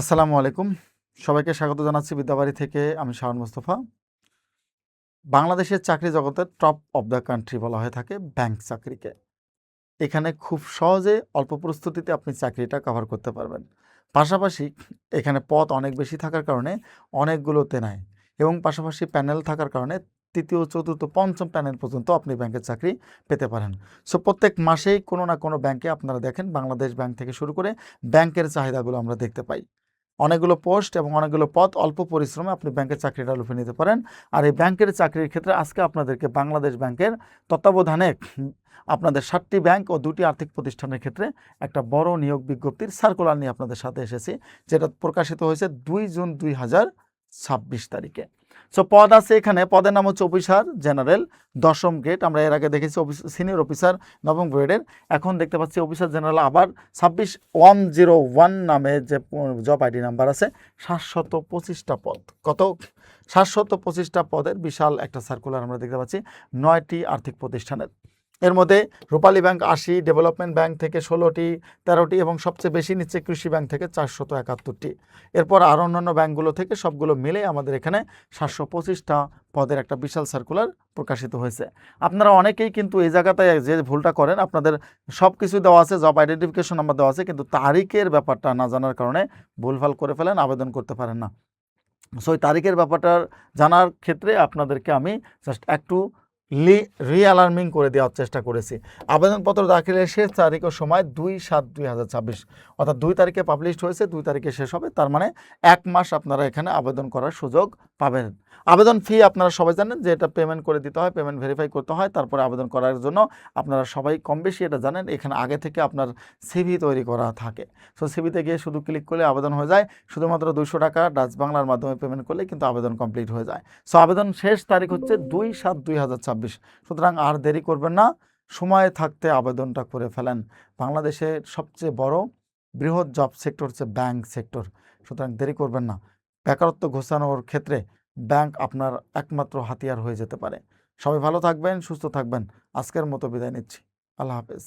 আসসালামু আলাইকুম। সবাইকে স্বাগত জানাচ্ছি বিদ্যাবাড়ি থেকে। আমি শাওন মোস্তফা। বাংলাদেশের চাকরি জগতের টপ অফ দ্য কান্ট্রি বলা হয়ে থাকে ব্যাংক চাকরিকে। এখানে খুব সহজে অল্প প্রস্তুতিতে আপনি চাকরিটা কভার করতে পারবেন। পাশাপাশি এখানে পদ অনেক বেশি থাকার কারণে অনেকগুলোতে নেয় এবং পাশাপাশি প্যানেল থাকার কারণে তৃতীয়, চতুর্থ, পঞ্চম প্যানেল পর্যন্ত আপনি ব্যাংকের চাকরি পেতে পারেন। সো প্রত্যেক মাসেই কোনো না কোনো ব্যাংকে আপনারা দেখেন বাংলাদেশ ব্যাংক থেকে শুরু করে ব্যাংকের চাহিদাগুলো আমরা দেখতে পাই। অনেকগুলো পোস্ট এবং অনেকগুলো পদ অল্প পরিশ্রমে আপনি ব্যাংকের চাকরিটা লুফে নিতে পারেন। আর এই ব্যাংকের চাকরির ক্ষেত্রে আজকে আপনাদেরকে বাংলাদেশ ব্যাংকের তত্ত্বাবধানে আপনাদের 7টি ব্যাংক ও 2টি আর্থিক প্রতিষ্ঠানের ক্ষেত্রে একটা বড় নিয়োগ বিজ্ঞপ্তির সার্কুলার নিয়ে আপনাদের সাথে এসেছি, যেটা প্রকাশিত হয়েছে 2 জুন 2026 তারিখে। সো পদ আছে এখানে, পদের নাম হচ্ছে অফিসার জেনারেল 10ম গ্রেড। আমরা এর আগে দেখেছি সিনিয়র অফিসার 9ম গ্রেডের। এখন দেখতে পাচ্ছি অফিসার জেনারেল আবার 26101 নামে যে জব আইডি নাম্বার আছে, 725টা পদ। কত? 725টা পদের বিশাল একটা সার্কুলার আমরা দেখতে পাচ্ছি 9টি আর্থিক প্রতিষ্ঠানের। এর মধ্যে রূপালী ব্যাংক 80, ডেভেলপমেন্ট ব্যাংক থেকে 16টি, 13টি এবং সবচেয়ে বেশি নিচ্ছে কৃষি ব্যাংক থেকে 471টি। এরপর আরও অন্যান্য ব্যাংকগুলো থেকে সবগুলো মিলে আমাদের এখানে 725টা পদের একটা বিশাল সার্কুলার প্রকাশিত হয়েছে। আপনারা অনেকেই কিন্তু এই জায়গাটায় যে ভুলটা করেন, আপনাদের সব কিছু দেওয়া আছে, জব আইডেন্টিফিকেশন নাম্বার দেওয়া আছে, কিন্তু তারিখের ব্যাপারটা না জানার কারণে ভুলভাল করে ফেলেন, আবেদন করতে পারেন না। সো এই তারিখের ব্যাপারটা জানার ক্ষেত্রে আপনাদেরকে আমি জাস্ট একটু রিঅ্যালার্মিং করে দেওয়ার চেষ্টা করেছি। আবেদনপত্র দাখিলের শেষ তারিখ ও সময় 2/7/2026, অর্থাৎ 2 তারিখে পাবলিশড হয়েছে, 2 তারিখে শেষ হবে। তার মানে 1 মাস আপনারা এখানে আবেদন করার সুযোগ পাবেন। আবেদন ফি আপনারা সবাই জানেন যে এটা পেমেন্ট করে দিতে হয়, পেমেন্ট ভেরিফাই করতে হয়, তারপরে আবেদন করার জন্য আপনারা সবাই কম বেশি এটা জানেন। এখানে আগে থেকে আপনার সিভি তৈরি করা থাকে। সো সিভিতে গিয়ে শুধু ক্লিক করলে আবেদন হয়ে যায়। শুধুমাত্র 200 টাকা ডাচ বাংলার মাধ্যমে পেমেন্ট করলে কিন্তু আবেদন কমপ্লিট হয়ে যায়। সো আবেদন শেষ তারিখ হচ্ছে 2/7/2026। সুতরাং আর দেরি করবেন না, সময় থাকতে আবেদনটা করে ফেলেন। বাংলাদেশের সবচেয়ে বড় বৃহৎ জব সেক্টর হচ্ছে ব্যাংক সেক্টর। সুতরাং দেরি করবেন না। বেকারত্ব ঘোচানোর ক্ষেত্রে ব্যাংক আপনার একমাত্র হাতিয়ার হয়ে যেতে পারে। সবাই ভালো থাকবেন, সুস্থ থাকবেন। আজকের মতো বিদায় নিচ্ছি। আল্লাহ হাফেজ।